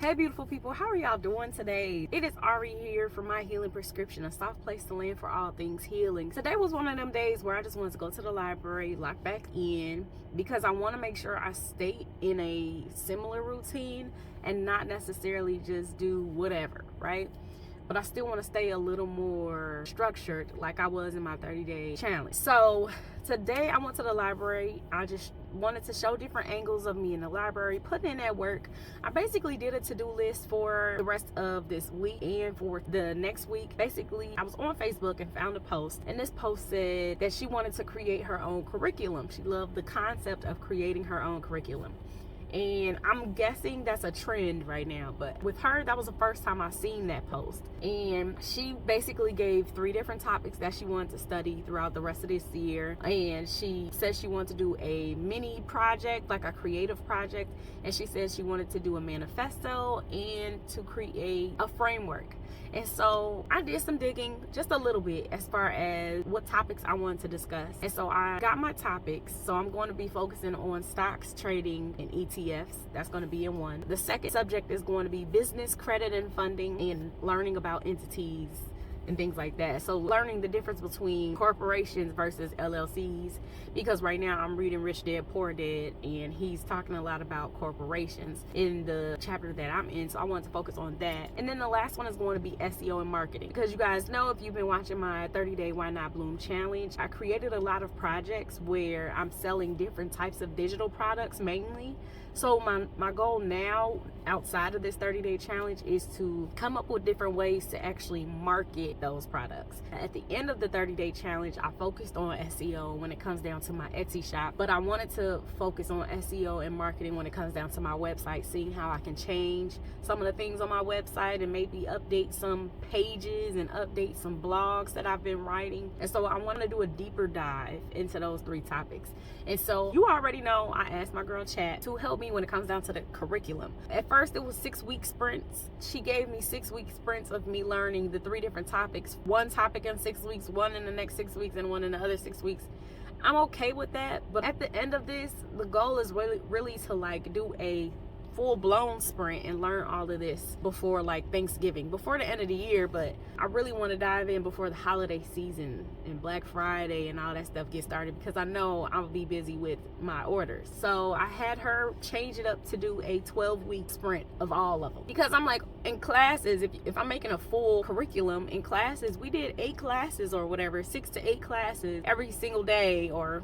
Hey beautiful people, how are y'all doing today? It is Arie here for My Healing Prescription, a soft place to land for all things healing. Today was one of them days where I just wanted to go to the library, lock back in, because I want to make sure I stay in a similar routine and not necessarily just do whatever, right? But I still want to stay a little more structured like I was in my 30-day challenge. So today I went to the library. I just wanted to show different angles of me in the library, putting in that work. I basically did a to-do list for the rest of this week and for the next week. Basically, I was on Facebook and found a post, and this post said that she wanted to create her own curriculum. She loved the concept of creating her own curriculum. And I'm guessing that's a trend right now, but with her, that was the first time I seen that post. And she basically gave 3 different topics that she wanted to study throughout the rest of this year. And she said she wanted to do a mini project, like a creative project, and she said she wanted to do a manifesto and to create a framework. And so I did some digging, just a little bit, as far as what topics I wanted to discuss. And so I got my topics. So I'm going to be focusing on stocks, trading, and ETFs. That's going to be in one. The second subject is going to be business, credit, and funding, and learning about entities and things like that. So learning the difference between corporations versus LLCs, because right now I'm reading Rich Dad Poor Dad, and he's talking a lot about corporations in the chapter that I'm in. So I wanted to focus on that. And then the last one is going to be SEO and marketing, because you guys know, if you've been watching my 30-day Why Not Bloom challenge, I created a lot of projects where I'm selling different types of digital products mainly. So my goal now, outside of this 30-day challenge, is to come up with different ways to actually market those products. At the end of the 30-day challenge, I focused on SEO when it comes down to my Etsy shop, but I wanted to focus on SEO and marketing when it comes down to my website, seeing how I can change some of the things on my website and maybe update some pages and update some blogs that I've been writing. And so I want to do a deeper dive into those 3 topics. And so you already know I asked my girl Chat to help me when it comes down to the curriculum. At first it was 6-week sprints. She gave me 6-week sprints of me learning the 3 different topics. 1 topic in 6 weeks, 1 in the next 6 weeks, and 1 in the other 6 weeks. I'm okay with that, but at the end of this, the goal is really to like do a full-blown sprint and learn all of this before like Thanksgiving, before the end of the year. But I really want to dive in before the holiday season and Black Friday and all that stuff gets started, because I know I'll be busy with my orders. So I had her change it up to do a 12-week sprint of all of them, because I'm like, in classes, if I'm making a full curriculum, in classes we did 8 classes or whatever, 6 to 8 classes every single day, or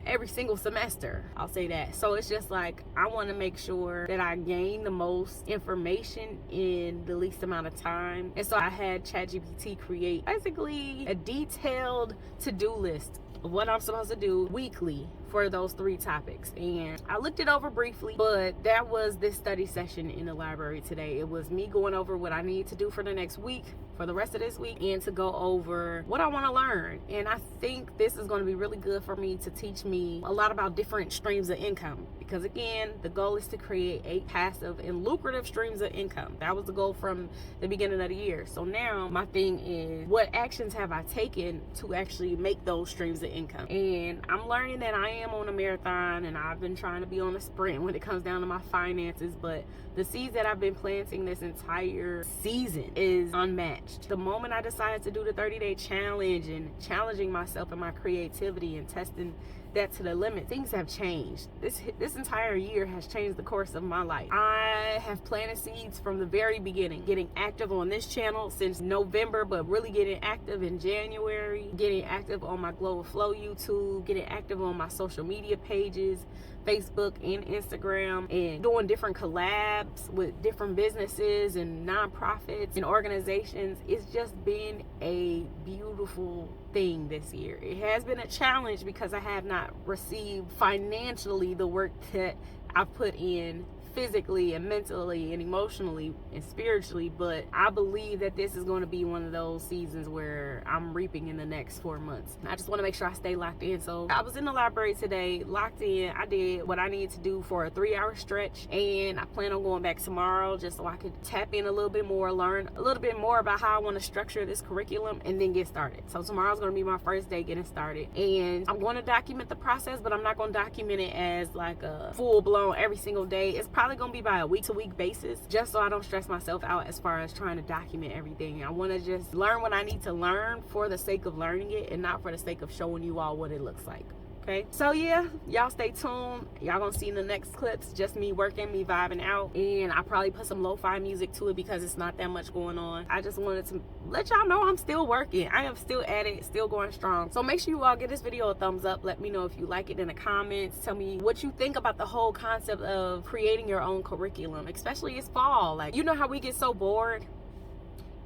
every single semester, I'll say that. So it's just like, I want to make sure that I gain the most information in the least amount of time. And so I had ChatGPT create basically a detailed to-do list of what I'm supposed to do weekly for those 3 topics. And I looked it over briefly, but that was this study session in the library today. It was me going over what I need to do for the next week, for the rest of this week, and to go over what I want to learn. And I think this is going to be really good for me to teach me a lot about different streams of income, because again, the goal is to create 8 passive and lucrative streams of income. That was the goal from the beginning of the year. So now my thing is, what actions have I taken to actually make those streams of income? And I'm learning that I am on a marathon, and I've been trying to be on a sprint when it comes down to my finances, but the seeds that I've been planting this entire season is unmatched. The moment I decided to do the 30-day challenge and challenging myself and my creativity and testing that to the limit, things have changed. This entire year has changed the course of my life. I have planted seeds from the very beginning, getting active on this channel since November, but really getting active in January, getting active on my Global Flow YouTube, getting active on my social media pages, Facebook and Instagram, and doing different collabs with different businesses and nonprofits and organizations. It's just been a beautiful thing this year. It has been a challenge because I have not received financially the work that I've put in physically and mentally and emotionally and spiritually, but I believe that this is going to be one of those seasons where I'm reaping in the next 4 months. I just want to make sure I stay locked in. So I was in the library today, locked in. I did what I needed to do for a 3-hour stretch, and I plan on going back tomorrow just so I could tap in a little bit more, learn a little bit more about how I want to structure this curriculum, and then get started. So tomorrow's going to be my first day getting started, and I'm going to document the process, but I'm not going to document it as like a full-blown every single day. It's probably probably gonna be by a week-to-week basis, just so I don't stress myself out as far as trying to document everything. I want to just learn what I need to learn for the sake of learning it, and not for the sake of showing you all what it looks like. Okay, so yeah, y'all stay tuned. Y'all gonna see in the next clips just me working, me vibing out, and I probably put some lo-fi music to it because it's not that much going on. I just wanted to let y'all know I'm still working. I am still at it, still going strong. So make sure you all give this video a thumbs up. Let me know if you like it in the comments. Tell me what you think about the whole concept of creating your own curriculum, especially it's fall. Like, you know how we get so bored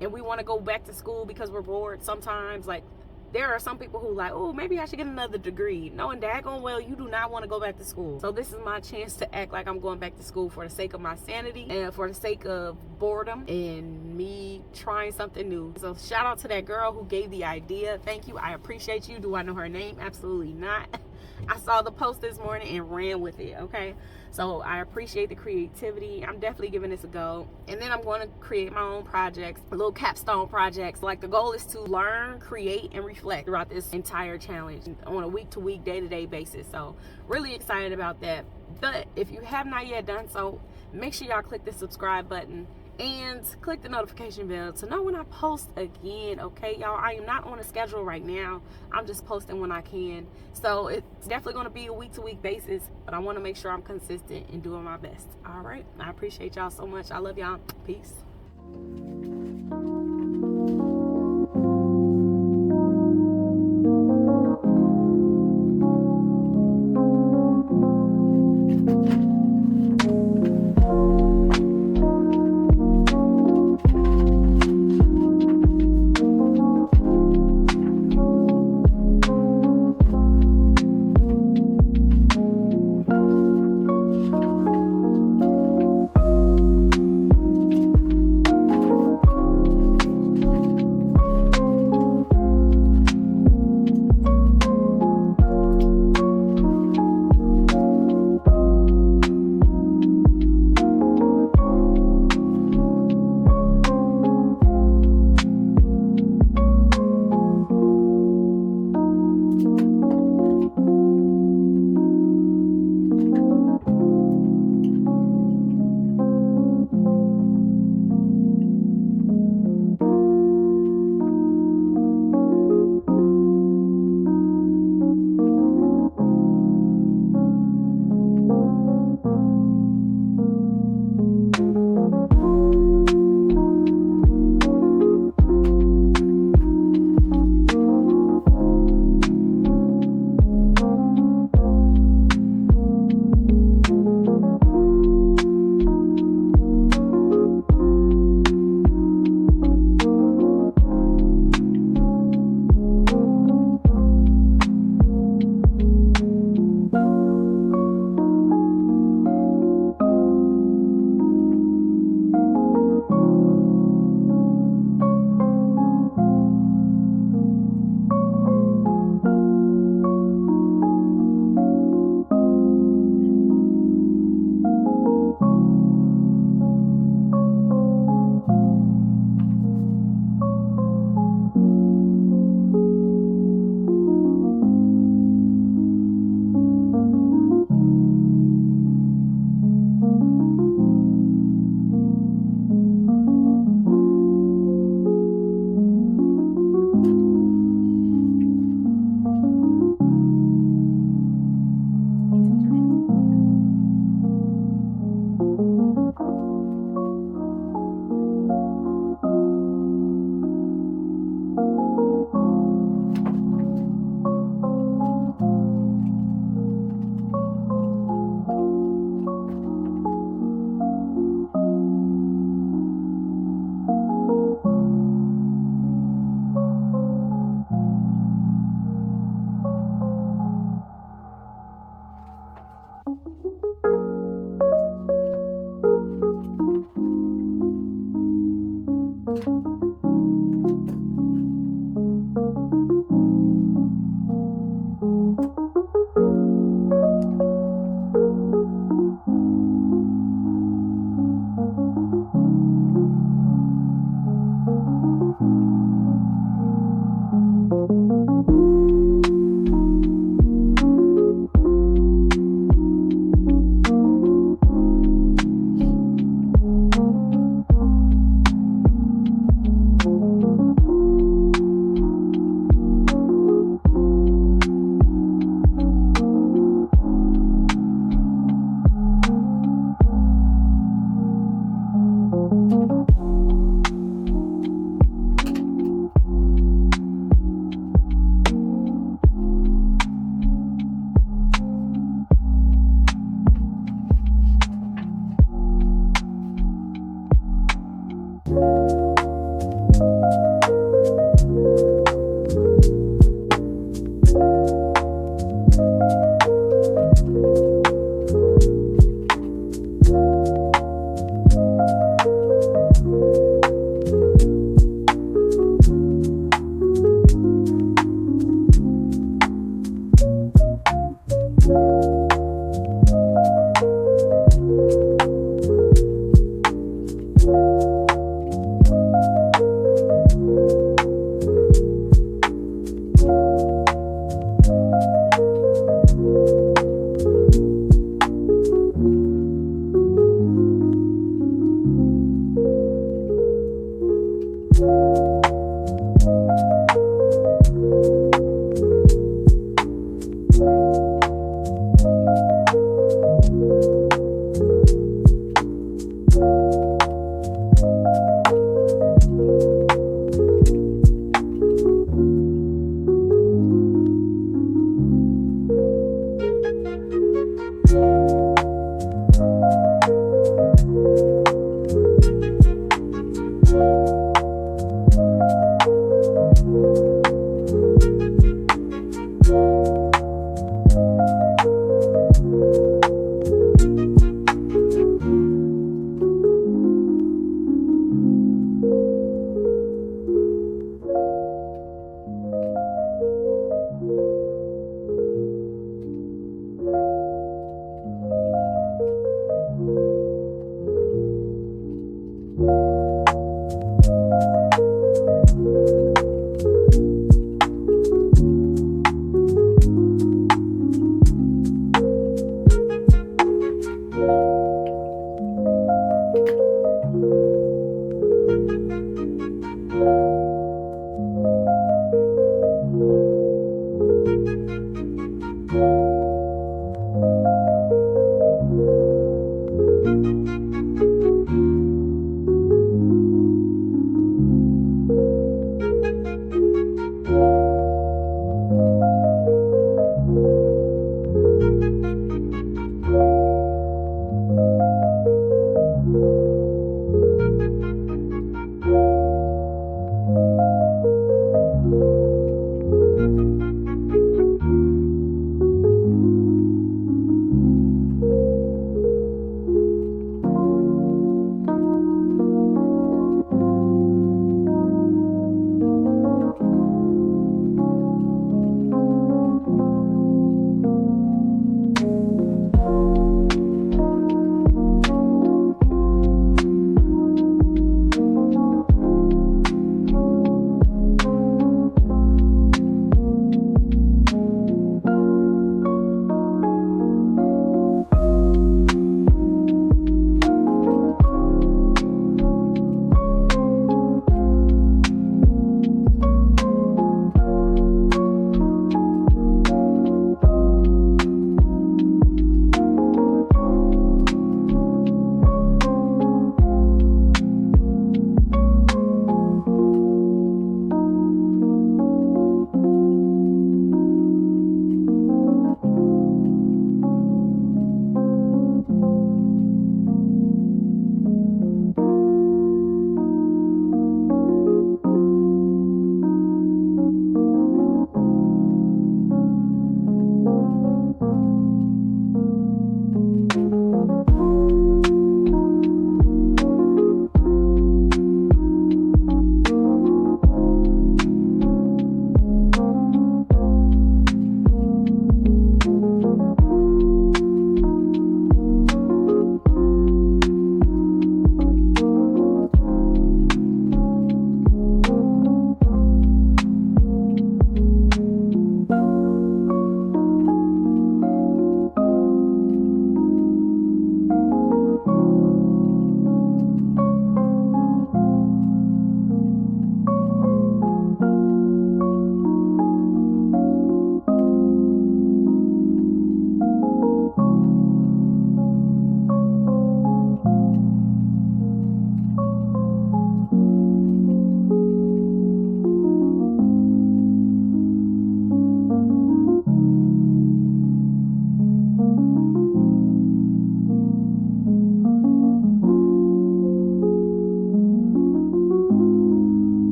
and we want to go back to school because we're bored sometimes. Like, there are some people who like, oh, maybe I should get another degree, knowing daggone well you do not want to go back to school. So this is my chance to act like I'm going back to school for the sake of my sanity and for the sake of boredom and me trying something new. So shout out to that girl who gave the idea. Thank you. I appreciate you. Do I know her name? Absolutely not. I saw the post this morning and ran with it, okay? So I appreciate the creativity. I'm definitely giving this a go. And then I'm going to create my own projects, little capstone projects. Like, the goal is to learn, create, and reflect throughout this entire challenge on a week-to-week, day-to-day basis. So really excited about that. But if you have not yet done so, make sure y'all click the subscribe button and click the notification bell to know when I post again. Okay, y'all, I am not on a schedule right now. I'm just posting when I can, so it's definitely going to be a week-to-week basis, but I want to make sure I'm consistent and doing my best. All right, I appreciate y'all so much. I love y'all. Peace.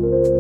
you.